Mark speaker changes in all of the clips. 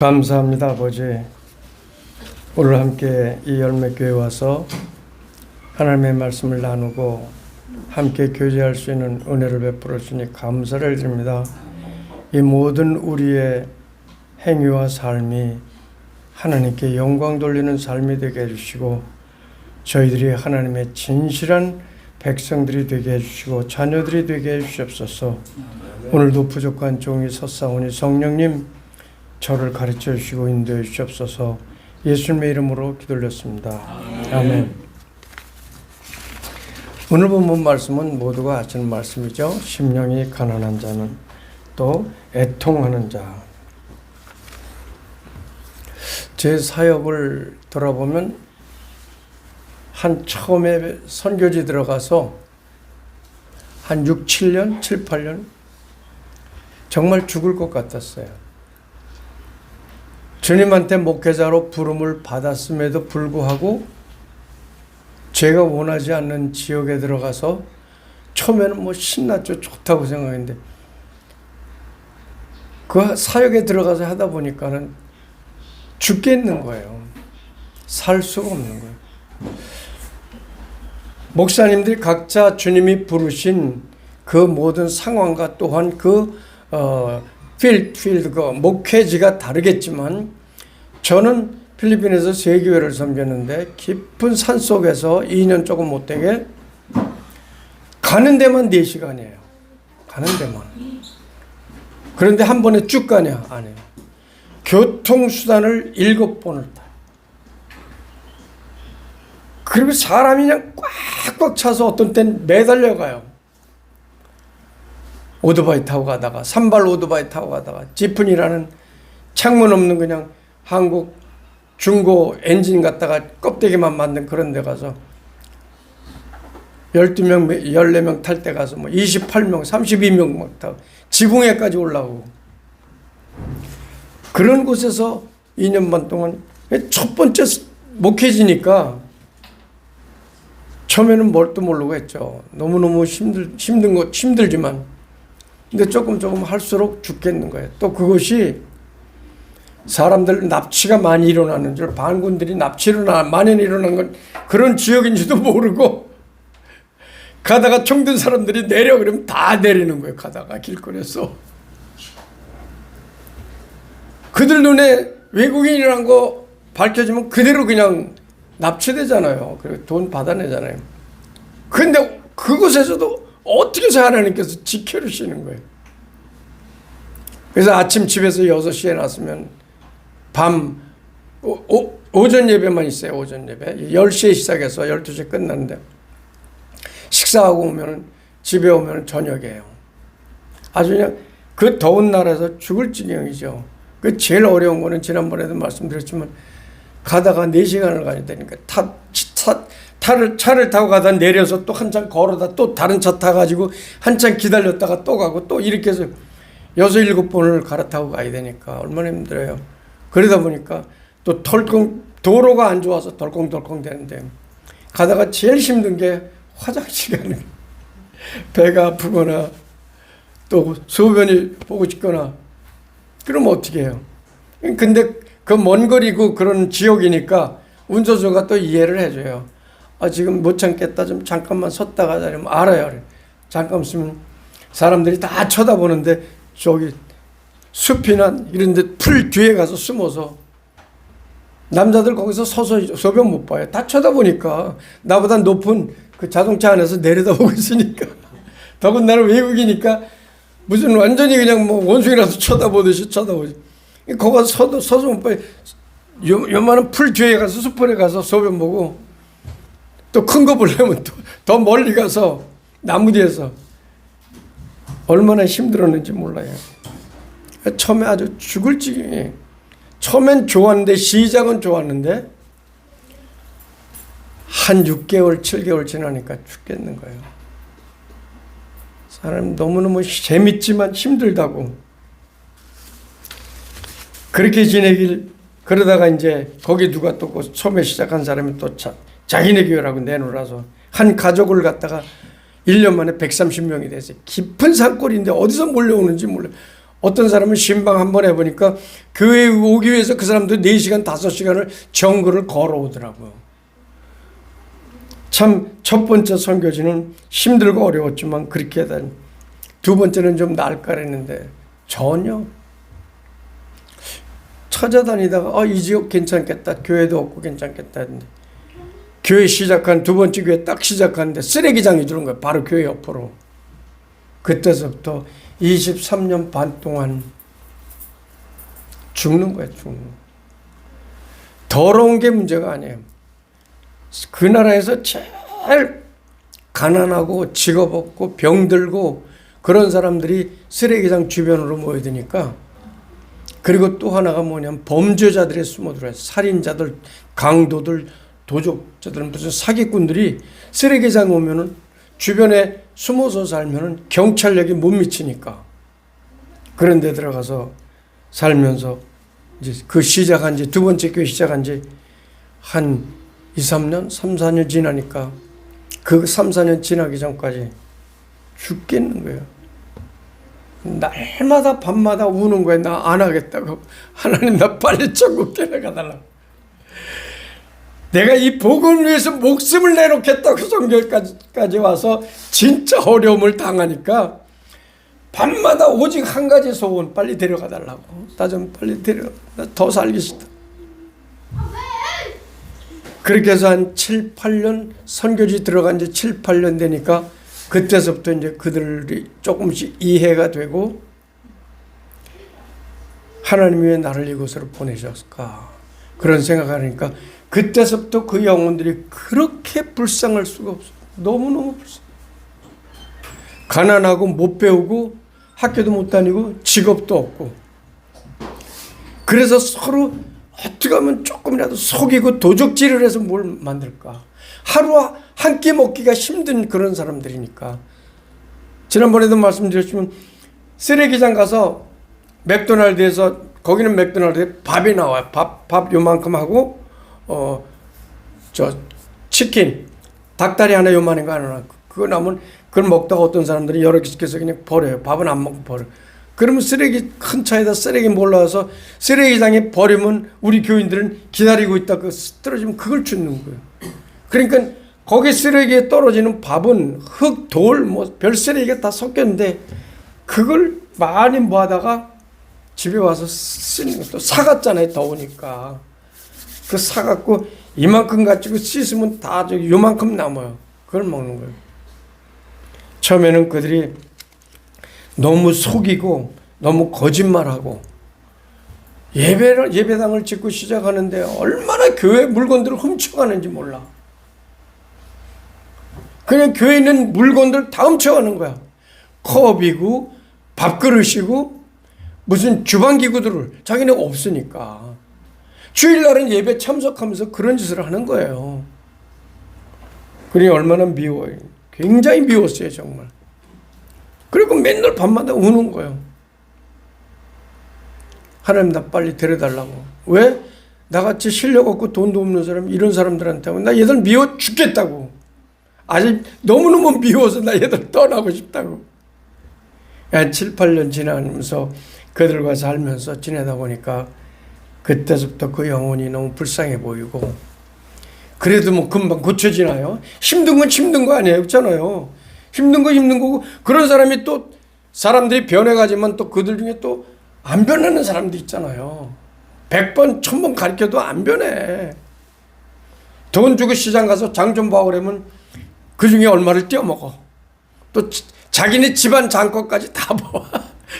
Speaker 1: 감사합니다, 아버지. 오늘 함께 이 열매교회에 와서 하나님의 말씀을 나누고 함께 교제할 수 있는 은혜를 베풀어 주니 감사를 드립니다. 이 모든 우리의 행위와 삶이 하나님께 영광 돌리는 삶이 되게 해주시고, 저희들이 하나님의 진실한 백성들이 되게 해주시고 자녀들이 되게 해주시옵소서. 오늘도 부족한 종이 섰사오니 성령님 저를 가르쳐 주시고 인도해 주시옵소서. 예수님의 이름으로 기도드렸습니다. 아멘. 오늘 본문 말씀은 모두가 아시는 말씀이죠. 심령이 가난한 자는 또 애통하는 자. 제 사역을 돌아보면 한 처음에 선교지 들어가서 한 6, 7년, 7, 8년 정말 죽을 것 같았어요. 주님한테 목회자로 부름을 받았음에도 불구하고 제가 원하지 않는 지역에 들어가서 처음에는 뭐 신났죠. 좋다고 생각했는데 그 사역에 들어가서 하다 보니까는 죽겠는 거예요. 살 수가 없는 거예요. 목사님들이 각자 주님이 부르신 그 모든 상황과 또한 그 필드 그 목회지가 다르겠지만, 저는 필리핀에서 세 교회를 섬겼는데 깊은 산 속에서 2년 조금 못되게 가는 데만 4시간이에요. 가는 데만. 그런데 한 번에 쭉 가냐? 안 해요. 교통수단을 7번을 타요. 그리고 사람이 그냥 꽉꽉 차서 어떤 땐 매달려 가요. 오토바이 타고 가다가, 산발 오토바이 타고 가다가, 지프니라는 창문 없는 그냥 한국 중고 엔진 갖다가 껍데기만 만든 그런 데 가서 12명, 14명 탈 때 가서 뭐 28명, 32명 막 타고 지붕에까지 올라오고, 그런 곳에서 2년 반 동안 첫 번째 목회지니까 처음에는 뭣도 모르고 했죠. 너무너무 힘들지만. 근데 조금 할수록 죽겠는 거예요. 또 그것이 사람들 납치가 많이 일어나는 줄, 반군들이 납치로 많이 일어난 건 그런 지역인지도 모르고, 가다가 총든 사람들이 내려 그러면 다 내리는 거예요. 가다가 길거리에서. 그들 눈에 외국인이라는 거 밝혀지면 그대로 그냥 납치되잖아요. 그리고 돈 받아내잖아요. 근데 그곳에서도 어떻게 해서 하나님께서 지켜주시는 거예요. 그래서 아침 집에서 6시에 났으면 밤 오전 예배만 있어요. 오전 예배 10시에 시작해서 12시에 끝나는데, 식사하고 오면 집에 오면 저녁이에요. 아주 그냥 그 더운 나라에서 죽을 지경이죠. 그 제일 어려운 거는 지난번에도 말씀드렸지만, 가다가 4시간을 가야 되니까 차를 타고 가다 내려서 또 한참 걸어다 또 다른 차 타가지고 한참 기다렸다가 또 가고, 또 이렇게 해서 6, 7번을 갈아타고 가야 되니까 얼마나 힘들어요. 그러다 보니까 또 도로가 안 좋아서 덜컹덜컹 되는데, 가다가 제일 힘든 게 화장실 가는 거예요. 배가 아프거나 또 소변이 보고 싶거나 그러면 어떻게 해요? 근데 그 먼 거리고 그런 지역이니까 운전수가 또 이해를 해줘요. 지금 못 참겠다, 좀 잠깐만 섰다 가자. 이러면 알아요. 잠깐 있으면 사람들이 다 쳐다보는데 저기 숲이나 이런 데 풀 뒤에 가서 숨어서, 남자들 거기서 서서 소변 못 봐요. 다 쳐다보니까, 나보다 높은 그 자동차 안에서 내려다보고 있으니까. 더군다나 외국이니까 무슨 완전히 그냥 뭐 원숭이라도 쳐다보듯이 쳐다보지. 거기 가서 서서 못 봐요. 요만한 풀 뒤에 가서 숲에 가서 소변 보고, 또 큰 거 보려면 더 멀리 가서 나무 뒤에서 얼마나 힘들었는지 몰라요. 처음에 아주 죽을 지경이에요. 처음엔 좋았는데, 시작은 좋았는데 한 6개월, 7개월 지나니까 죽겠는 거예요. 사람 너무너무 재밌지만 힘들다고. 그렇게 그러다가 이제 거기 누가 또 처음에 시작한 사람이 또 자기네 교회라고 내놓으라서 한 가족을 갖다가 1년 만에 130명이 됐어요. 깊은 산골인데 어디서 몰려오는지 몰라요. 어떤 사람은 신방 한 번 해보니까 교회에 오기 위해서 그 사람도 4시간, 5시간을 정거를 걸어오더라고요. 참 첫 번째 선교지는 힘들고 어려웠지만 그렇게 하다니 두 번째는 좀 나을까 했는데 전혀. 찾아다니다가 이 지역 괜찮겠다. 교회도 없고 괜찮겠다 했는데 교회 시작한 두 번째 교회 딱 시작하는데 쓰레기장이 들어온 거예요. 바로 교회 옆으로. 그때서부터 23년 반 동안 죽는 거예요. 죽는 거. 더러운 게 문제가 아니에요. 그 나라에서 제일 가난하고 직업 없고 병들고 그런 사람들이 쓰레기장 주변으로 모여드니까. 그리고 또 하나가 뭐냐면 범죄자들이 숨어들어요. 살인자들, 강도들, 도적자들, 무슨 사기꾼들이 쓰레기장 오면은 주변에 숨어서 살면은 경찰력이 못 미치니까 그런 데 들어가서 살면서 이제 그 시작한 지 두 번째 교회 시작한 지 한 2, 3년, 3, 4년 지나니까 그 3, 4년 지나기 전까지 죽겠는 거예요. 날마다 밤마다 우는 거예요. 나 안 하겠다고. 하나님 나 빨리 천국 데려가달라고. 내가 이 복음을 위해서 목숨을 내놓겠다고 성결까지 와서 진짜 어려움을 당하니까 밤마다 오직 한 가지 소원, 빨리 데려가달라고. 나 좀 빨리 데려가. 나 더 살기 싫다. 그렇게 해서 한 7, 8년 선교지 들어간 지 7, 8년 되니까 그때서부터 이제 그들이 조금씩 이해가 되고 하나님이 왜 나를 이곳으로 보내셨을까 그런 생각하니까 그때서부터 그 영혼들이 그렇게 불쌍할 수가 없어. 너무너무 불쌍해. 가난하고 못 배우고 학교도 못 다니고 직업도 없고 그래서 서로 어떻게 하면 조금이라도 속이고 도적질을 해서 뭘 만들까. 하루 한 끼 먹기가 힘든 그런 사람들이니까. 지난번에도 말씀드렸지만 쓰레기장 가서 맥도날드에서 거기는 맥도날드에 밥이 나와요. 밥 요만큼 하고 치킨 닭다리 하나 요만한 거 하나. 그거 남으면 그걸 먹다가 어떤 사람들이 여러 개 시켜서 그냥 버려요. 밥은 안 먹고 버려요. 그러면 쓰레기 큰 차에다 쓰레기 몰라서 쓰레기장에 버리면 우리 교인들은 기다리고 있다. 그 떨어지면 그걸 줍는 거예요. 그러니까 거기 쓰레기에 떨어지는 밥은 흙, 돌, 뭐 별 쓰레기가 다 섞였는데 그걸 많이 모아다가 집에 와서 쓰는 것도 사갔잖아요. 더우니까. 그 사갖고 이만큼 가지고 씻으면 다 저기 요만큼 남아요. 그걸 먹는 거예요. 처음에는 그들이 너무 속이고 너무 거짓말하고 예배당을 짓고 시작하는데 얼마나 교회 물건들을 훔쳐가는지 몰라. 그냥 교회에 있는 물건들 다 훔쳐가는 거야. 컵이고 밥그릇이고 무슨 주방기구들을 자기네 없으니까. 주일날은 예배 참석하면서 그런 짓을 하는 거예요. 그러니 얼마나 미워요. 굉장히 미웠어요 정말. 그리고 맨날 밤마다 우는 거예요. 하나님 나 빨리 데려달라고. 왜? 나같이 실력 없고 돈도 없는 사람 이런 사람들한테 하면 나 얘들 미워 죽겠다고. 아직 너무너무 미워서 나 얘들 떠나고 싶다고. 한 7, 8년 지나면서 그들과 살면서 지내다 보니까 그때부터 그 영혼이 너무 불쌍해 보이고 그래도 뭐 금방 고쳐지나요? 힘든 건 힘든 거 아니에요. 그렇잖아요. 힘든 거 힘든 거고 그런 사람이 또 사람들이 변해가지만 또 그들 중에 또 안 변하는 사람도 있잖아요. 100번 1000번 가르쳐도 안 변해. 돈 주고 시장 가서 장 좀 봐 그러면 그 중에 얼마를 떼어먹어. 또 자기네 집안 장것까지 다 봐.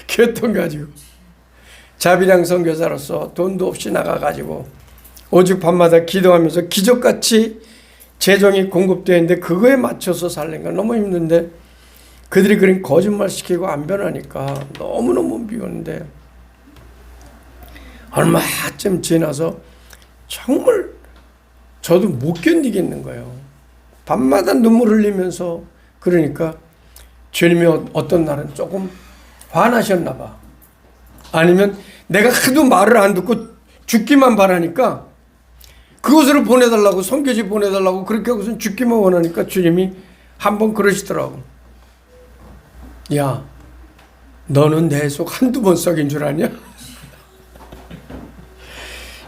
Speaker 1: 교통 가지고. 자비량 선교사로서 돈도 없이 나가가지고 오직 밤마다 기도하면서 기적같이 재정이 공급되어 있는데 그거에 맞춰서 살려니까 너무 힘든데 그들이 그런 거짓말 시키고 안 변하니까 너무너무 미웠는데 얼마쯤 지나서 정말 저도 못 견디겠는 거예요. 밤마다 눈물 흘리면서 그러니까 주님이 어떤 날은 조금 화나셨나 봐. 아니면 내가 하도 말을 안 듣고 죽기만 바라니까 그곳으로 보내달라고 선교지 보내달라고 그렇게 하고선 죽기만 원하니까 주님이 한번 그러시더라고. 야 너는 내 속 한두 번 썩인 줄 아냐?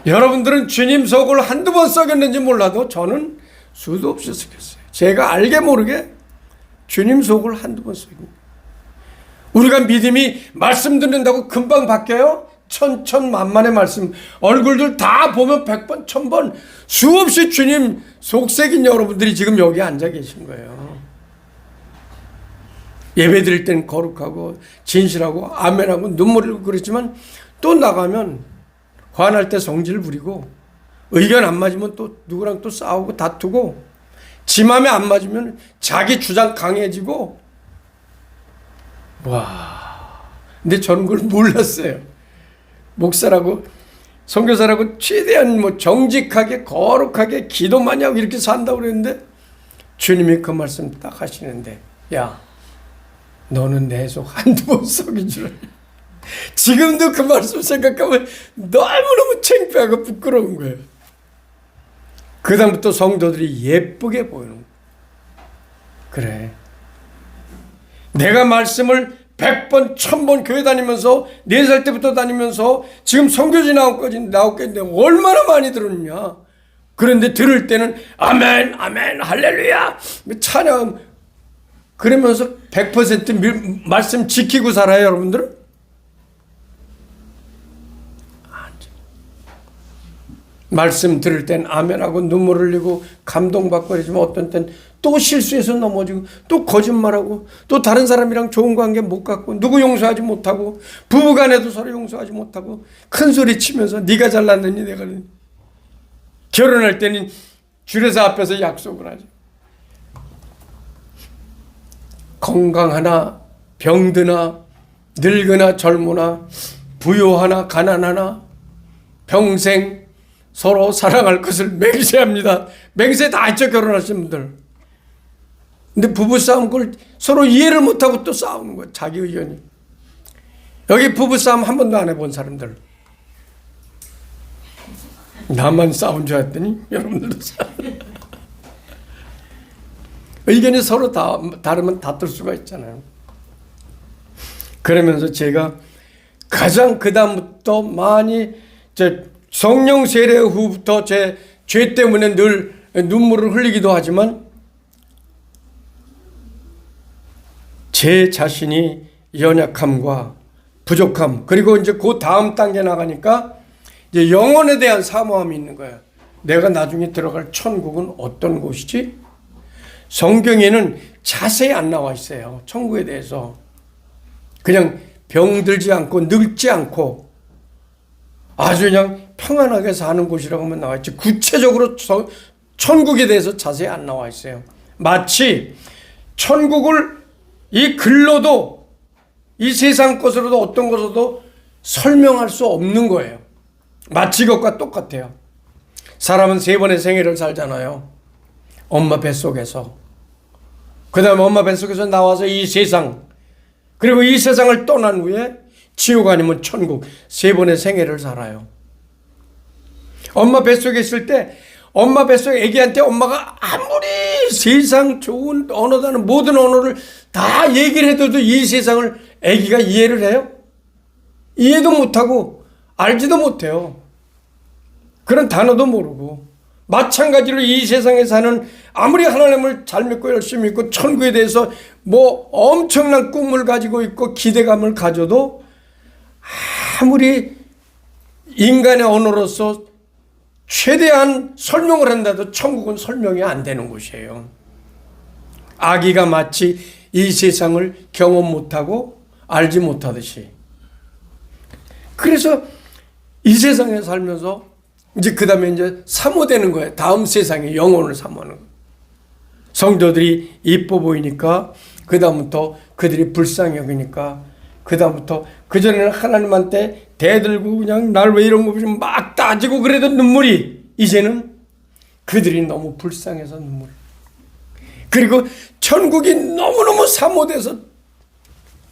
Speaker 1: 여러분들은 주님 속을 한두 번 썩였는지 몰라도 저는 수도 없이 썩였어요. 제가 알게 모르게 주님 속을 한두 번 썩입니다. 우리가 믿음이 말씀 듣는다고 금방 바뀌어요? 천천만만의 말씀, 얼굴들 다 보면 100번, 1000번 수없이 주님 속삭인 여러분들이 지금 여기 앉아 계신 거예요. 예배 드릴 땐 거룩하고 진실하고 아멘하고 눈물 흘리고 그렇지만 또 나가면 화날 때 성질 부리고 의견 안 맞으면 또 누구랑 또 싸우고 다투고 지 맘에 안 맞으면 자기 주장 강해지고 와. 근데 저는 그걸 몰랐어요. 목사라고 선교사라고 최대한 뭐 정직하게 거룩하게 기도 많이 하고 이렇게 산다고 그랬는데 주님이 그 말씀 딱 하시는데 야 너는 내 속 한두 번 썩인 줄 알아. 지금도 그 말씀 생각하면 너무너무 창피하고 부끄러운 거예요. 그 다음부터 성도들이 예쁘게 보이는 거예요. 그래 내가 말씀을 100번, 1000번 교회 다니면서 4살 때부터 다니면서 지금 선교지 나왔겠는데 얼마나 많이 들었냐. 그런데 들을 때는 아멘, 아멘, 할렐루야 찬양 그러면서 100% 말씀 지키고 살아요, 여러분들? 말씀 들을 땐 아멘하고 눈물 흘리고 감동받고 그러지만 어떤 땐 또 실수해서 넘어지고 또 거짓말하고 또 다른 사람이랑 좋은 관계 못 갖고 누구 용서하지 못하고 부부간에도 서로 용서하지 못하고 큰 소리 치면서 네가 잘났느니 내가 결혼할 때는 주례사 앞에서 약속을 하죠. 건강하나 병드나 늙으나 젊으나 부유하나 가난하나 평생 서로 사랑할 것을 맹세합니다. 맹세 다 했죠, 결혼하신 분들. 근데 부부싸움 그걸 서로 이해를 못하고 또 싸우는 거예요. 자기 의견이. 여기 부부싸움 한 번도 안 해본 사람들. 나만 싸운 줄 알았더니 여러분들도 싸운. 의견이 서로 다르면 다툴 수가 있잖아요. 그러면서 제가 가장 그 다음부터 많이 성령 세례 후부터 제 죄 때문에 늘 눈물을 흘리기도 하지만 제 자신이 연약함과 부족함 그리고 이제 그 다음 단계 나가니까 이제 영혼에 대한 사모함이 있는 거예요. 내가 나중에 들어갈 천국은 어떤 곳이지? 성경에는 자세히 안 나와 있어요. 천국에 대해서. 그냥 병들지 않고 늙지 않고 아주 그냥 평안하게 사는 곳이라고만 나와 있지 구체적으로 천국에 대해서 자세히 안 나와 있어요. 마치 천국을 이 글로도 이 세상 것으로도 어떤 것으로도 설명할 수 없는 거예요. 마치 이것과 똑같아요. 사람은 3번의 생애를 살잖아요. 엄마 뱃속에서 그 다음에 엄마 뱃속에서 나와서 이 세상 그리고 이 세상을 떠난 후에 지옥 아니면 천국 3번의 생애를 살아요. 엄마 뱃속에 있을 때 엄마 뱃속에 애기한테 엄마가 아무리 세상 좋은 언어다는 모든 언어를 다 얘기를 해도 이 세상을 애기가 이해를 해요? 이해도 못하고 알지도 못해요. 그런 단어도 모르고 마찬가지로 이 세상에 사는 아무리 하나님을 잘 믿고 열심히 믿고 천국에 대해서 뭐 엄청난 꿈을 가지고 있고 기대감을 가져도 아무리 인간의 언어로서 최대한 설명을 한다도 천국은 설명이 안 되는 곳이에요. 아기가 마치 이 세상을 경험 못하고 알지 못하듯이. 그래서 이 세상에 살면서 이제 그 다음에 이제 사모되는 거예요. 다음 세상에 영혼을 사모하는 거예요. 성도들이 이뻐 보이니까 그 다음부터 그들이 불쌍히 여기니까 그 다음부터 그전에는 하나님한테 대들고 그냥 날 왜 이런 거 보시면 막 따지고 그래도 눈물이 이제는 그들이 너무 불쌍해서 눈물. 그리고 천국이 너무너무 사모돼서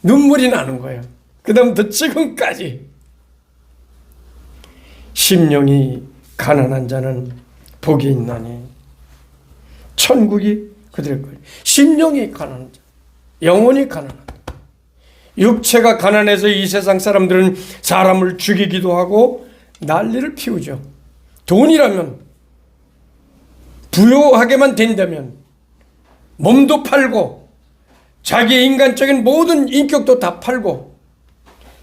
Speaker 1: 눈물이 나는 거예요. 그 다음부터 지금까지 심령이 가난한 자는 복이 있나니 천국이 그들의 거예요. 심령이 가난한 자, 영혼이 가난한 자. 육체가 가난해서 이 세상 사람들은 사람을 죽이기도 하고 난리를 피우죠. 돈이라면, 부유하게만 된다면 몸도 팔고 자기의 인간적인 모든 인격도 다 팔고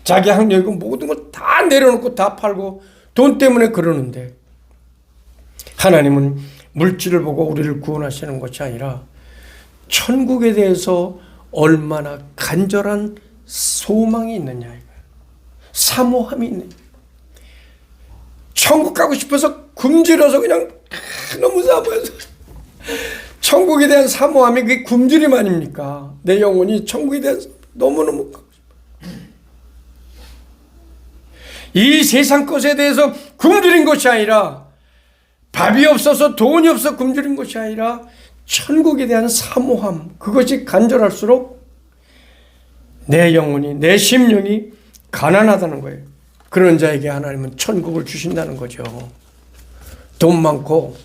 Speaker 1: 자기 학력이고 모든 걸 다 내려놓고 다 팔고 돈 때문에 그러는데, 하나님은 물질을 보고 우리를 구원하시는 것이 아니라 천국에 대해서 얼마나 간절한 소망이 있느냐, 사모함이 있느냐. 천국 가고 싶어서 굶주려서 그냥 너무 사모해서, 천국에 대한 사모함이 그게 굶주림 아닙니까? 내 영혼이 천국에 대한 너무너무 가고 싶어. 이 세상 것에 대해서 굶주린 것이 아니라, 밥이 없어서 돈이 없어 굶주린 것이 아니라 천국에 대한 사모함, 그것이 간절할수록 내 영혼이, 내 심령이 가난하다는 거예요. 그런 자에게 하나님은 천국을 주신다는 거죠. 돈 많고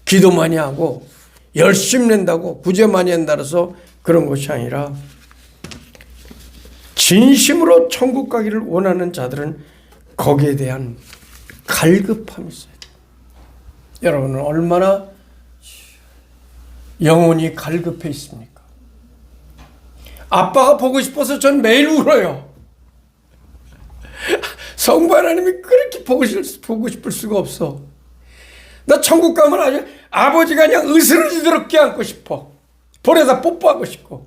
Speaker 1: 기도 많이 하고 열심히 낸다고 구제 많이 한다고 해서 그런 것이 아니라 진심으로 천국 가기를 원하는 자들은 거기에 대한 갈급함이 있어요. 여러분은 얼마나 영혼이 갈급해 있습니까? 아빠가 보고 싶어서 전 매일 울어요. 성부 하나님이 그렇게 보고 싶을 수가 없어. 나 천국 가면 아주 아버지가 그냥 으스러지도록 껴안고 싶어. 볼에다 뽀뽀하고 싶고.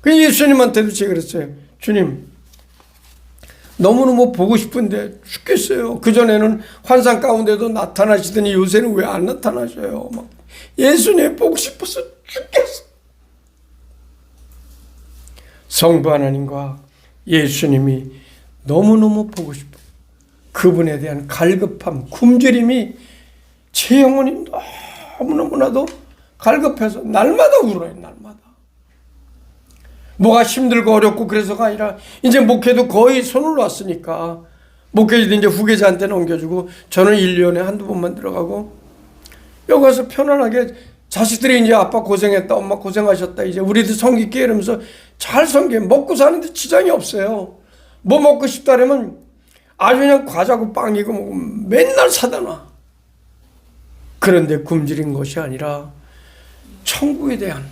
Speaker 1: 그 예수님한테도 제가 그랬어요. 주님, 너무너무 보고 싶은데 죽겠어요. 그전에는 환상 가운데도 나타나시더니 요새는 왜 안 나타나셔요? 막 예수님 보고 싶어서 죽겠어. 성부 하나님과 예수님이 너무너무 보고 싶어. 그분에 대한 갈급함, 굶주림이 제 영혼이 너무너무나도 갈급해서 날마다 울어요. 날마다. 뭐가 힘들고 어렵고 그래서가 아니라 이제 목회도 거의 손을 놨으니까 목회도 이제 후계자한테 넘겨주고 저는 1년에 한두 번만 들어가고 여기 가서 편안하게 자식들이 이제 아빠 고생했다, 엄마 고생하셨다, 이제 우리도 섬길게 이러면서 잘 섬겨. 먹고 사는데 지장이 없어요. 뭐 먹고 싶다 그러면 아주 그냥 과자고 빵이고 뭐 맨날 사다 놔. 그런데 굶주린 것이 아니라 천국에 대한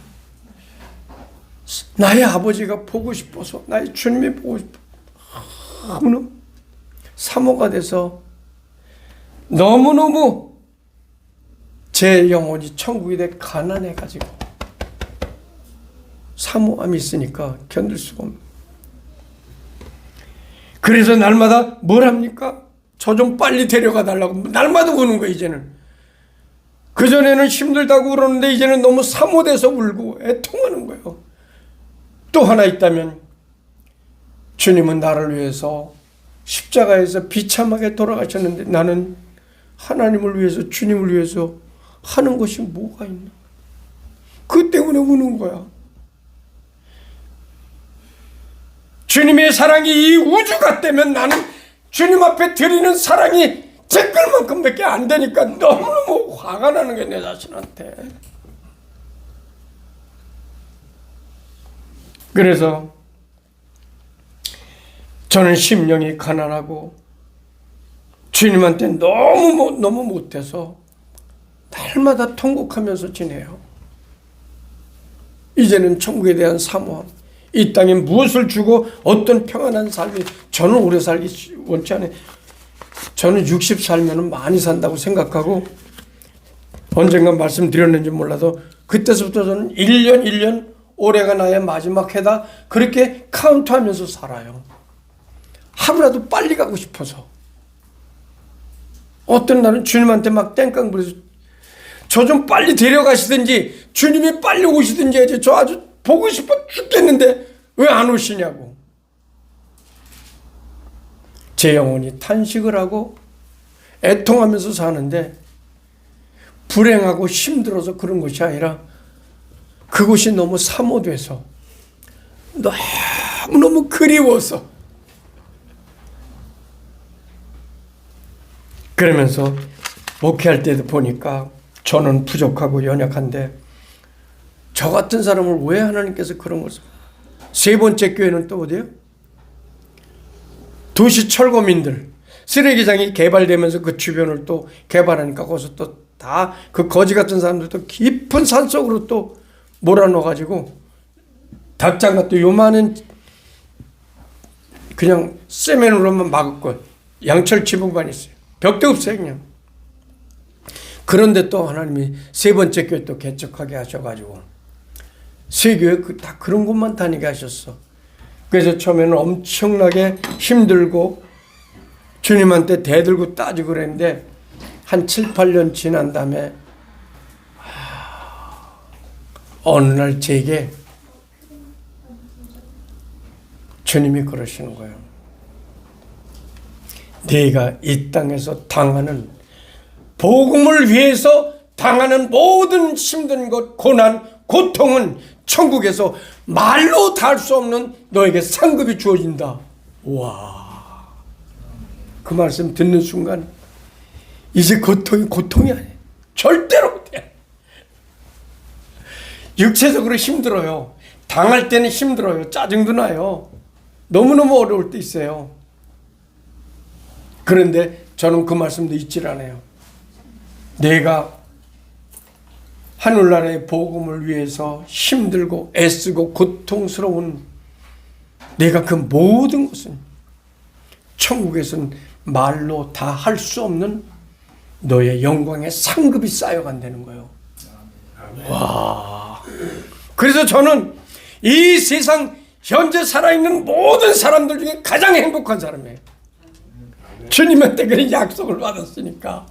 Speaker 1: 나의 아버지가 보고 싶어서, 나의 주님이 보고 싶어 너무너무 사모가 돼서 너무너무 제 영혼이 천국에 대해 가난해가지고 사모함이 있으니까 견딜 수가 없는. 그래서 날마다 뭘 합니까? 저 좀 빨리 데려가 달라고 날마다 우는 거예요. 이제는. 그전에는 힘들다고 울었는데 이제는 너무 사모돼서 울고 애통하는 거예요. 또 하나 있다면 주님은 나를 위해서 십자가에서 비참하게 돌아가셨는데 나는 하나님을 위해서, 주님을 위해서 하는 것이 뭐가 있나? 그 때문에 우는 거야. 주님의 사랑이 이 우주가 되면 나는 주님 앞에 드리는 사랑이 제 것만큼밖에 안 되니까 너무너무 화가 나는 게 내 자신한테. 그래서 저는 심령이 가난하고 주님한테 너무 못해서 날마다 통곡하면서 지내요. 이제는 천국에 대한 사모함, 이 땅에 무엇을 주고 어떤 평안한 삶이, 저는 오래 살기 원치 않아요. 저는 60 살면 많이 산다고 생각하고, 언젠가 말씀드렸는지 몰라도 그때서부터 저는 1년 올해가 나의 마지막 해다 그렇게 카운트하면서 살아요. 하루라도 빨리 가고 싶어서. 어떤 날은 주님한테 막 땡깡 부려서 저 좀 빨리 데려가시든지 주님이 빨리 오시든지 해야지, 저 아주 보고 싶어 죽겠는데 왜 안 오시냐고. 제 영혼이 탄식을 하고 애통하면서 사는데 불행하고 힘들어서 그런 것이 아니라 그것이 너무 사모돼서 너무너무 그리워서 그러면서 목회할 때도 보니까 저는 부족하고 연약한데 저 같은 사람을 왜 하나님께서 그런 것을 세 번째 교회는 또 어디예요? 도시 철거민들. 쓰레기장이 개발되면서 그 주변을 또 개발하니까 거기서 또 다 그 거지 같은 사람들도 깊은 산속으로 또 몰아넣어가지고 닭장 같은 요만한 그냥 세면으로만 막았고 양철 지붕만 있어요. 벽도 없어요 그냥. 그런데 또 하나님이 세 번째 교회 또 개척하게 하셔가지고 세 교회 다 그런 곳만 다니게 하셨어. 그래서 처음에는 엄청나게 힘들고 주님한테 대들고 따지고 그랬는데 한 7, 8년 지난 다음에 어느 날 제게 주님이 그러시는 거예요. 네가 이 땅에서 당하는 복음을 위해서 당하는 모든 힘든 것, 고난, 고통은 천국에서 말로 다 할 수 없는 너에게 상급이 주어진다. 와, 그 말씀 듣는 순간 이제 고통이 아니에요. 절대로 못해. 육체적으로 힘들어요. 당할 때는 힘들어요. 짜증도 나요. 너무너무 어려울 때 있어요. 그런데 저는 그 말씀도 잊질 않아요. 내가 하늘나라의 복음을 위해서 힘들고 애쓰고 고통스러운 내가 그 모든 것은 천국에서는 말로 다 할 수 없는 너의 영광의 상급이 쌓여간다는 거예요. 와. 그래서 저는 이 세상 현재 살아있는 모든 사람들 중에 가장 행복한 사람이에요. 주님한테 그런 약속을 받았으니까.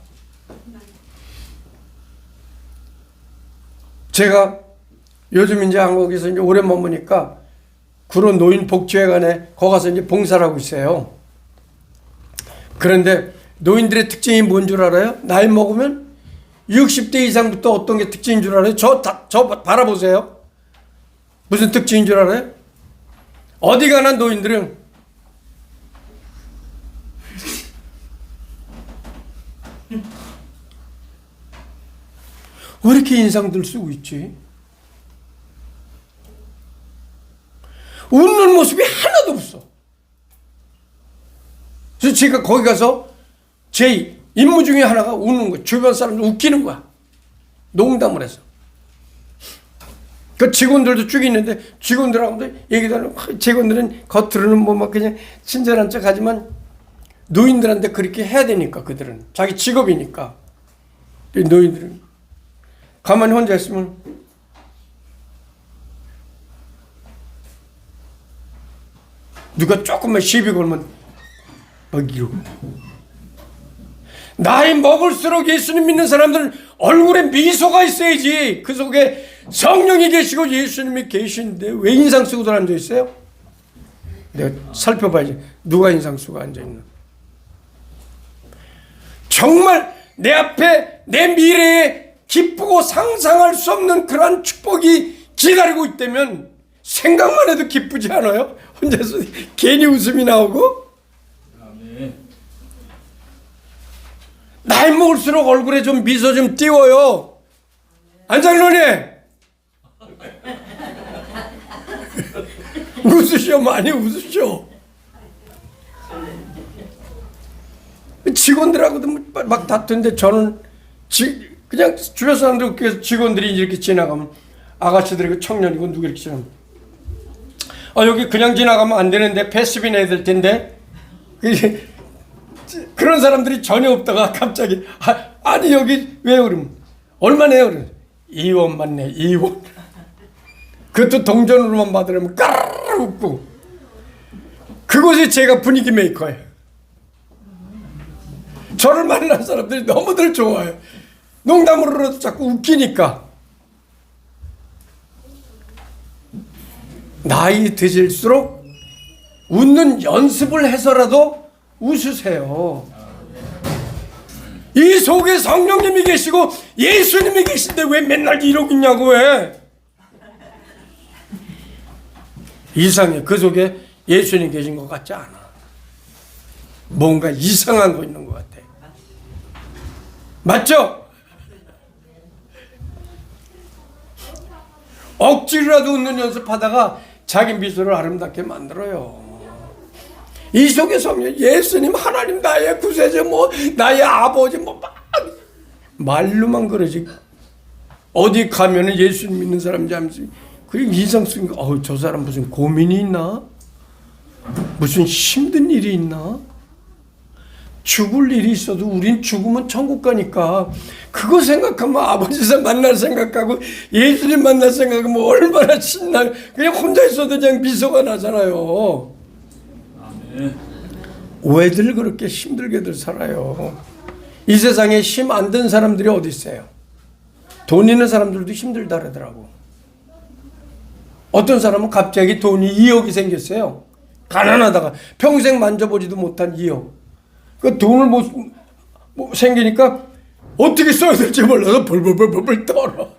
Speaker 1: 제가 요즘 이제 한국에서 이제 오래 머무니까 구로 노인복지회관에 거기 가서 이제 봉사를 하고 있어요. 그런데 노인들의 특징이 뭔 줄 알아요? 나이 먹으면 60대 이상부터 어떤 게 특징인 줄 알아요? 저 바라보세요. 무슨 특징인 줄 알아요? 어디 가나 노인들은 왜 이렇게 인상들 쓰고 있지? 웃는 모습이 하나도 없어. 그래서 제가 거기 가서 제 임무 중에 하나가 웃는 거야. 주변 사람들 웃기는 거야. 농담을 해서. 그 직원들도 쭉 있는데 직원들하고도 얘기도 하는 직원들은 겉으로는 뭐 막 그냥 친절한 척 하지만 노인들한테 그렇게 해야 되니까 그들은 자기 직업이니까. 노인들은 가만히 혼자 있으면 누가 조금만 시비 걸면 막 이러고. 나이 먹을수록 예수님 믿는 사람들은 얼굴에 미소가 있어야지. 그 속에 성령이 계시고 예수님이 계신데 왜 인상 쓰고들 앉아 있어요? 내가 살펴봐야지. 누가 인상 쓰고 앉아 있나? 정말 내 앞에 내 미래에 기쁘고 상상할 수 없는 그러한 축복이 기다리고 있다면 생각만 해도 기쁘지 않아요? 혼자서 괜히 웃음이 나오고? 나이 먹을수록 얼굴에 좀 미소 좀 띄워요. 안장로님 웃으셔. 많이 웃으셔. 직원들하고도 막 다투는데 저는 그냥 주변 사람들 웃겨서 직원들이 이렇게 지나가면 아가씨들이고 청년이고 누구 이렇게 지나가면 여기 그냥 지나가면 안 되는데 패스비 내야 될 텐데 그런 사람들이 전혀 없다가 갑자기 아니 여기 왜 그러면 얼마 내요? 그러면 2원만 내. 2원. 그것도 동전으로만 받으려면 까르르 웃고. 그것이 제가 분위기 메이커예요. 저를 만난 사람들이 너무들 좋아요. 농담으로라도 자꾸 웃기니까. 나이 드실수록 웃는 연습을 해서라도 웃으세요. 이 속에 성령님이 계시고 예수님이 계신데 왜 맨날 이러고 있냐고. 왜 이상해. 그 속에 예수님 계신 것 같지 않아. 뭔가 이상한 거 있는 것 같아. 맞죠? 억지로라도 웃는 연습하다가 자기 미소를 아름답게 만들어요. 이 속에서 예수님, 하나님, 나의 구세주, 뭐 나의 아버지, 뭐 막 말로만 그러지. 어디 가면은 예수님 믿는 사람인지 하면서 그리고 인상 쓰니까 저 사람 무슨 고민이 있나? 무슨 힘든 일이 있나? 죽을 일이 있어도 우린 죽으면 천국 가니까 그거 생각하면 아버지 만날 생각하고 예수님 만날 생각하면 얼마나 신나. 그냥 혼자 있어도 그냥 미소가 나잖아요. 아멘. 왜들 그렇게 힘들게들 살아요? 이 세상에 힘 안 든 사람들이 어디 있어요? 돈 있는 사람들도 힘들다 그러더라고. 어떤 사람은 갑자기 돈이 2억이 생겼어요. 가난하다가 평생 만져보지도 못한 2억. 그 돈을 생기니까 어떻게 써야 될지 몰라서 벌벌벌벌 떨어.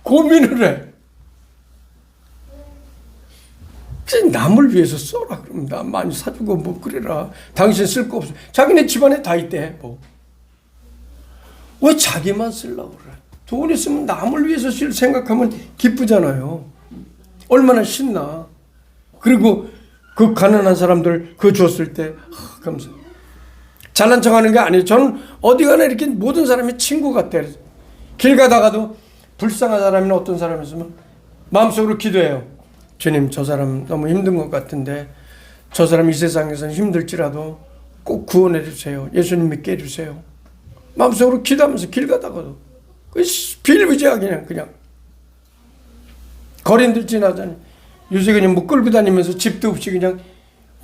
Speaker 1: 고민을 해. 남을 위해서 써라. 그럼 나 많이 사주고 뭐 그래라. 당신 쓸 거 없어. 자기네 집안에 다 있대. 뭐. 왜 자기만 쓰려고 그래? 돈 있으면 남을 위해서 쓸 생각하면 기쁘잖아요. 얼마나 신나. 그리고 그 가난한 사람들 그거 줬을 때 감사. 잘난 척하는 게 아니에요. 저는 어디 가나 이렇게 모든 사람이 친구 같아요. 길 가다가도 불쌍한 사람이나 어떤 사람이 있으면 마음속으로 기도해요. 주님, 저 사람 너무 힘든 것 같은데 저 사람 이 세상에서는 힘들지라도 꼭 구원해 주세요. 예수님 믿게 해주세요. 마음속으로 기도하면서 길 가다가도 비일비재하게 그냥 거린들 지나자니 요새 그냥 뭐 끌고 다니면서 집도 없이 그냥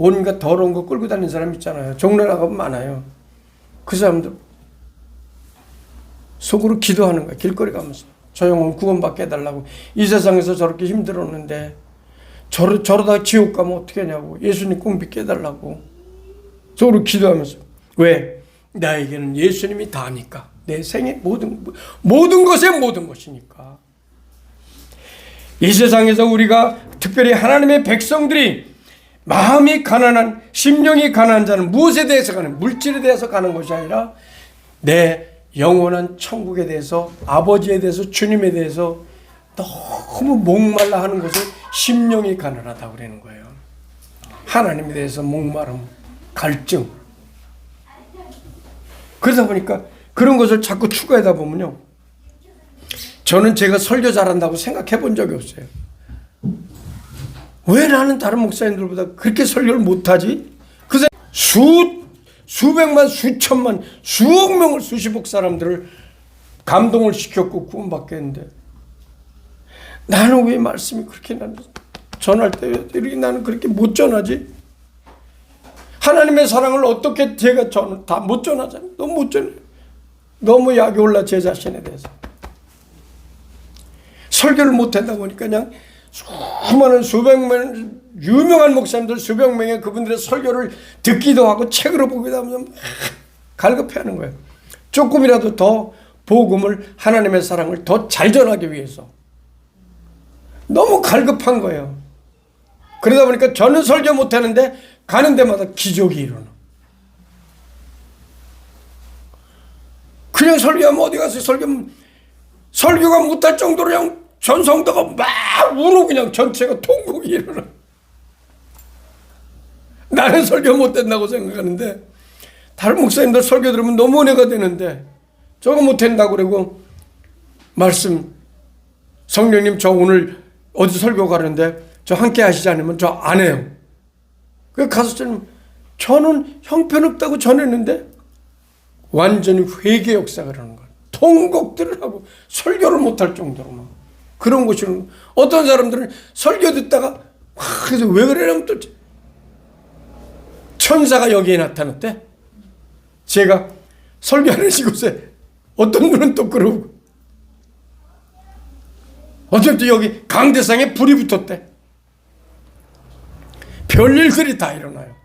Speaker 1: 온갖 더러운 거 끌고 다니는 사람 있잖아요. 종로 나가면 많아요. 그 사람들 속으로 기도하는 거야. 길거리 가면서 저 영혼 구원받게 해달라고. 이 세상에서 저렇게 힘들었는데 저러다 지옥 가면 어떻게 하냐고. 예수님 꼭 믿게 해달라고 속으로 기도하면서. 왜? 나에게는 예수님이 다니까. 내 생의 모든 것의 모든 것이니까. 이 세상에서 우리가 특별히 하나님의 백성들이 마음이 가난한, 심령이 가난한 자는 무엇에 대해서 가는, 물질에 대해서 가는 것이 아니라 내 영원한 천국에 대해서, 아버지에 대해서, 주님에 대해서 너무 목말라 하는 것을 심령이 가난하다고 그러는 거예요. 하나님에 대해서 목마름, 갈증. 그러다 보니까 그런 것을 자꾸 추구하다 보면요. 저는 제가 설교 잘한다고 생각해 본 적이 없어요. 왜 나는 다른 목사님들보다 그렇게 설교를 못하지? 그래서 수백만, 수천만, 수억 명을, 수십억 사람들을 감동을 시켰고 구원받게 했는데 나는 왜 말씀이 그렇게 나는 전할 때 이렇게 나는 그렇게 못 전하지? 하나님의 사랑을 어떻게 제가 다 못 전하잖아요. 너무 못 전해요. 너무 약이 올라 제 자신에 대해서. 설교를 못한다 보니까 그냥 수많은 수백만 유명한 목사님들 수백 명의 그분들의 설교를 듣기도 하고 책으로 보기도 하면서 갈급해하는 거예요. 조금이라도 더 복음을, 하나님의 사랑을 더 잘 전하기 위해서 너무 갈급한 거예요. 그러다 보니까 저는 설교 못하는데 가는 데마다 기적이 일어나. 그냥 설교하면 어디 가서 설교가 못할 정도로 그냥 전성도가 막 울어 그냥 전체가 통곡이 일어나. 나는 설교 못된다고 생각하는데 다른 목사님들 설교 들으면 너무 은혜가 되는데 저거 못한다고 그러고 말씀 성령님 저 오늘 어디 설교 가는데 저 함께 하시지 않으면 저 안 해요. 그 가서 저는 형편없다고 전했는데 완전히 회개 역사가 일어나는 거예요. 통곡들을 하고 설교를 못할 정도로 막 그런 곳이. 어떤 사람들은 설교 듣다가 그래서 왜 그러냐면 또 천사가 여기에 나타났대. 제가 설교하는 이곳에 어떤 분은 또 그러고 어떤 또 여기 강대상에 불이 붙었대. 별일들이 다 일어나요.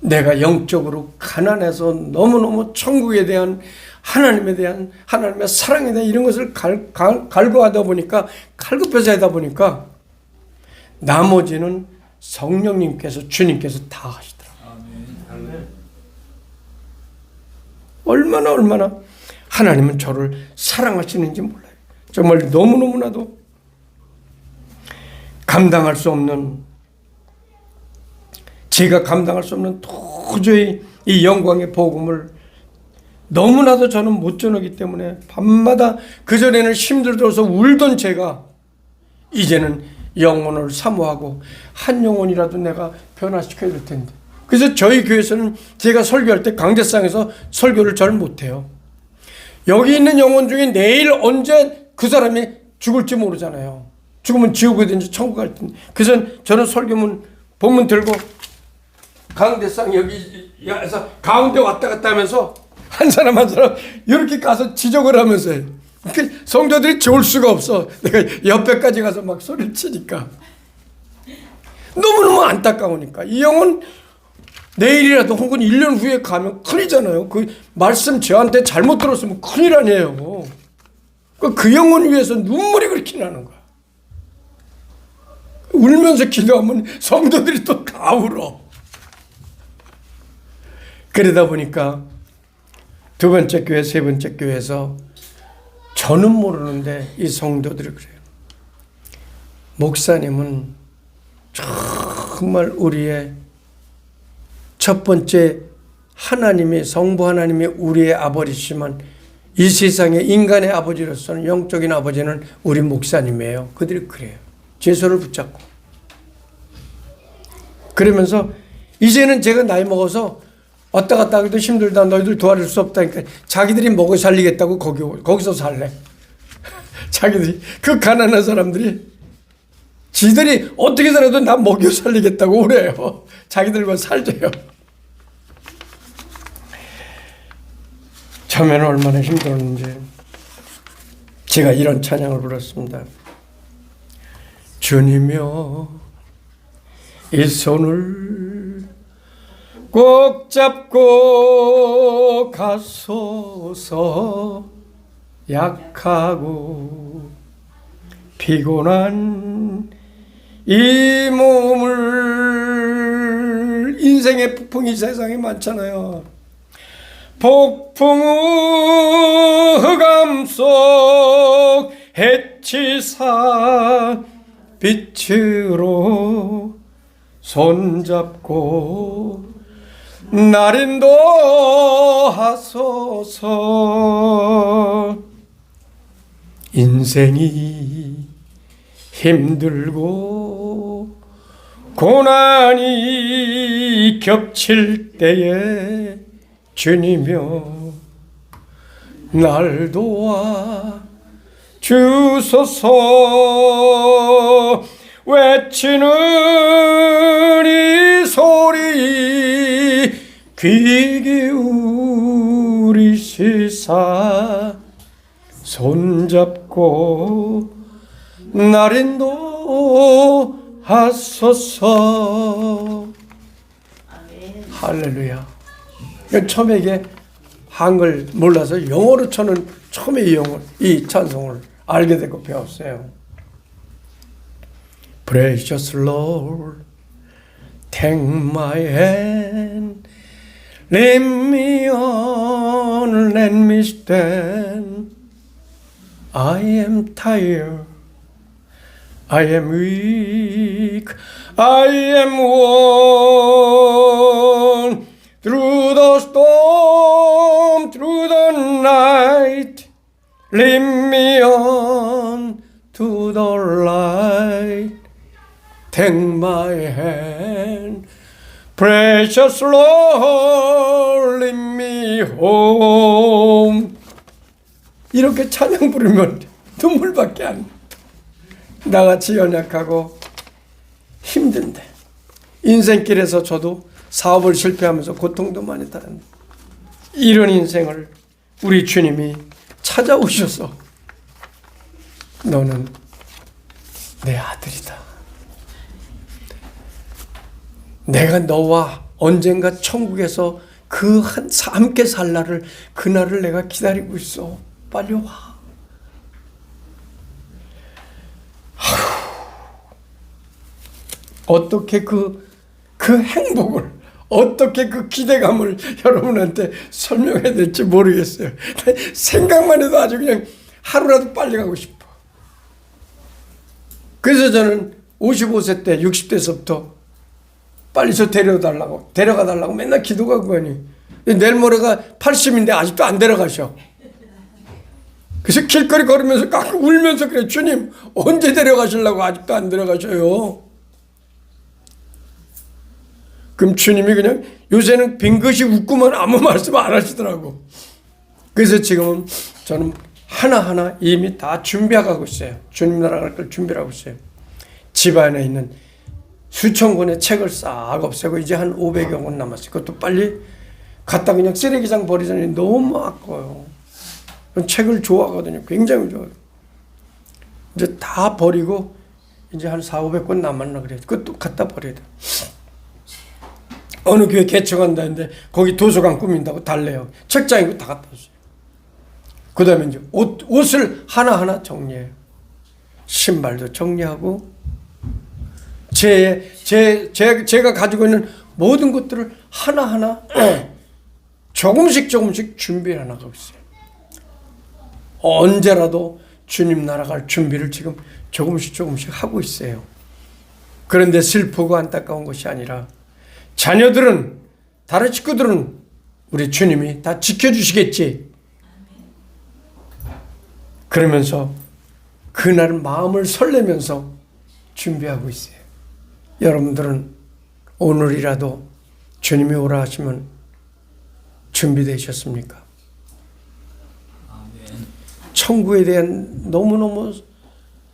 Speaker 1: 내가 영적으로 가난해서 너무너무 천국에 대한 하나님에 대한 하나님의 사랑에 대한 이런 것을 갈구하다 보니까 갈급해서 하다 보니까 나머지는 성령님께서 주님께서 다 하시더라고요. 얼마나 하나님은 저를 사랑하시는지 몰라요. 정말 너무너무나도 감당할 수 없는, 제가 감당할 수 없는 도저히 이 영광의 복음을 너무나도 저는 못 전하기 때문에 밤마다 그전에는 힘들어서 울던 제가 이제는 영혼을 사모하고 한 영혼이라도 내가 변화시켜야 될 텐데, 그래서 저희 교회에서는 제가 설교할 때 강대상에서 설교를 잘 못해요. 여기 있는 영혼 중에 내일 언제 그 사람이 죽을지 모르잖아요. 죽으면 지옥에 든지 천국 갈 텐데. 그래서 저는 설교문 본문 들고 강대상 여기에서 가운데 왔다 갔다 하면서 한 사람 한 사람 이렇게 가서 지적을 하면서 해요. 성도들이 좋을 수가 없어. 내가 옆에까지 가서 막 소리를 치니까 너무너무 안타까우니까. 이 영혼 내일이라도 혹은 1년 후에 가면 큰일이잖아요. 그 말씀 저한테 잘못 들었으면 큰일 아니에요. 그 영혼 위해서 눈물이 그렇게 나는 거야. 울면서 기도하면 성도들이 또 다 울어. 그러다 보니까 두 번째 교회, 세 번째 교회에서 저는 모르는데 이 성도들이 그래요. 목사님은 정말 우리의 첫 번째 하나님이, 성부 하나님이 우리의 아버지시지만 이 세상의 인간의 아버지로서는, 영적인 아버지는 우리 목사님이에요. 그들이 그래요. 제 손을 붙잡고. 그러면서 이제는 제가 나이 먹어서 왔다 갔다 하기도 힘들다, 너희들 도와줄 수 없다니까 자기들이 먹여 살리겠다고 거기서 살래. 자기들이, 그 가난한 사람들이 지들이 어떻게 살아도 나 먹여 살리겠다고 그래요. 자기들과 살자요. 처음에는 얼마나 힘들었는지 제가 이런 찬양을 불렀습니다. 주님여 이 손을 꼭 잡고 가소서. 약하고 피곤한 이 몸을, 인생의 폭풍이 세상에 많잖아요. 폭풍우 흑암 속 해치사 빛으로 손잡고 날 인도하소서. 인생이 힘들고 고난이 겹칠 때에 주님여 날 도와 주소서. 외치는 이 소리 귀 기울이시사 손잡고 날 인도하소서. 할렐루야. 처음에 이게 한글 몰라서 영어로 저는 처음에 이 찬송을 알게 되고 배웠어요. Precious Lord, take my hand, lead me on, let me stand. I am tired, I am weak, I am worn. Through the storm, through the night, lead me on to the light. Take my hand, precious Lord, lead me home. 이렇게 찬양 부르면 눈물밖에 안 나. 나같이 연약하고 힘든데, 인생길에서 저도 사업을 실패하면서 고통도 많이 당했는데, 이런 인생을 우리 주님이 찾아오셔서 너는 내 아들이다. 내가 너와 언젠가 천국에서 함께 살 날을, 그날을 내가 기다리고 있어. 빨리 와. 어떻게 그 행복을, 어떻게 그 기대감을 여러분한테 설명해야 될지 모르겠어요. 생각만 해도 아주 그냥 하루라도 빨리 가고 싶어. 그래서 저는 55세 때 60대서부터 빨리 저 데려가 달라고 맨날 기도가 그거니. 내일 모레가 80인데 아직도 안 데려가셔. 그래서 길거리 걸으면서 깎고 울면서 그래. 주님 언제 데려가시려고 아직도 안 데려가셔요. 그럼 주님이 그냥 요새는 빙긋이 웃고만 아무 말씀 안 하시더라고. 그래서 지금은 저는 하나하나 이미 다 준비하고 있어요. 주님 나라 갈 걸 준비하고 있어요. 집안에 있는 수천 권의 책을 싹 없애고 이제 한 500여 권 남았어요. 그것도 빨리 갖다 그냥 쓰레기장 버리자니 너무 아까워요. 책을 좋아하거든요. 굉장히 좋아해요. 이제 다 버리고 이제 한 400~500권 남았나 그래요. 그것도 갖다 버려야 돼. 어느 교회 개척한다는데 거기 도서관 꾸민다고 달래요. 책장이고 다 갖다 줬어요. 그 다음에 이제 옷을 하나하나 정리해요. 신발도 정리하고 제가 가지고 있는 모든 것들을 하나하나 조금씩 준비해 나가고 있어요. 언제라도 주님 나라 갈 준비를 지금 조금씩 하고 있어요. 그런데 슬프고 안타까운 것이 아니라 자녀들은, 다른 식구들은 우리 주님이 다 지켜주시겠지. 그러면서 그날 마음을 설레면서 준비하고 있어요. 여러분들은 오늘이라도 주님이 오라 하시면 준비되셨습니까? 천국에 대한 너무너무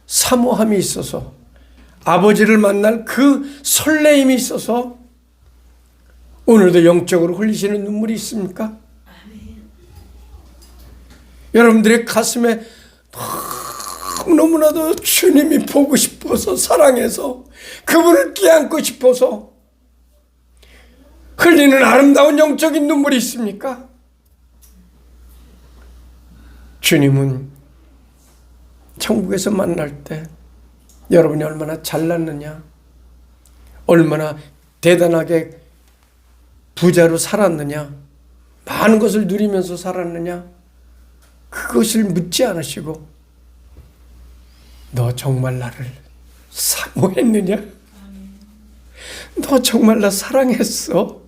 Speaker 1: 사모함이 있어서, 아버지를 만날 그 설레임이 있어서 오늘도 영적으로 흘리시는 눈물이 있습니까? 여러분들의 가슴에 너무나도 주님이 보고 싶어서, 사랑해서 그분을 끼안고 싶어서 흘리는 아름다운 영적인 눈물이 있습니까? 주님은 천국에서 만날 때 여러분이 얼마나 잘났느냐, 얼마나 대단하게 부자로 살았느냐, 많은 것을 누리면서 살았느냐, 그것을 묻지 않으시고 너 정말 나를 사모했느냐? 너 정말 나 사랑했어?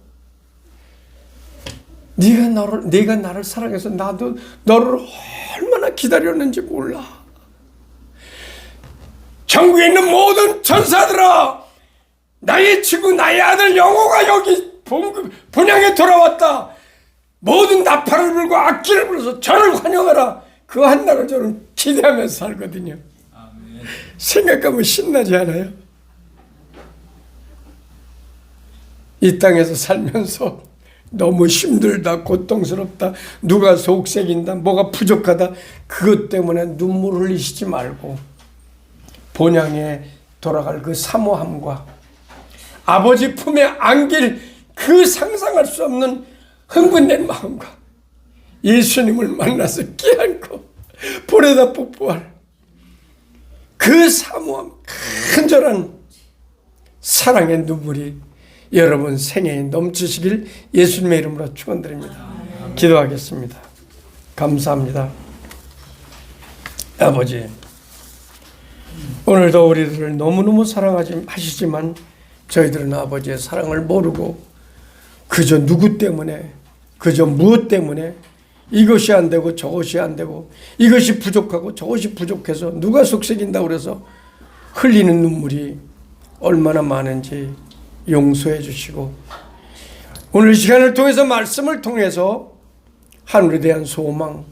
Speaker 1: 네가 나를 사랑해서 나도 너를 얼마나 기다렸는지 몰라. 천국에 있는 모든 천사들아, 나의 친구 나의 아들 영호가 여기 본향에 돌아왔다. 모든 나팔을 불고 악기를 불어서 저를 환영하라. 그 한날을 저는 기대하면서 살거든요. 아멘. 생각하면 신나지 않아요? 이 땅에서 살면서 너무 힘들다, 고통스럽다, 누가 속색인다, 뭐가 부족하다, 그것 때문에 눈물 흘리시지 말고 본향에 돌아갈 그 사모함과 아버지 품에 안길 그 상상할 수 없는 흥분된 마음과 예수님을 만나서 끼안고 볼에다 뽀뽀할 그 사모함, 간절한 사랑의 눈물이 여러분 생애에 넘치시길 예수님의 이름으로 축원드립니다. 기도하겠습니다. 감사합니다. 아버지, 오늘도 우리들을 너무너무 사랑하시지만 저희들은 아버지의 사랑을 모르고 그저 누구 때문에, 그저 무엇 때문에 이것이 안 되고 저것이 안 되고 이것이 부족하고 저것이 부족해서 누가 속색인다고 그래서 흘리는 눈물이 얼마나 많은지 용서해 주시고, 오늘 시간을 통해서 말씀을 통해서 하늘에 대한 소망,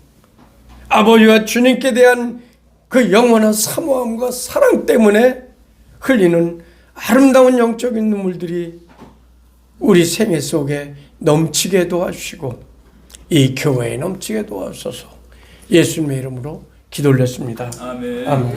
Speaker 1: 아버지와 주님께 대한 그 영원한 사모함과 사랑 때문에 흘리는 아름다운 영적인 눈물들이 우리 생애 속에 넘치게 도와주시고 이 교회에 넘치게 도와주소서. 예수님의 이름으로 기도 올렸습니다. 아멘. 아멘.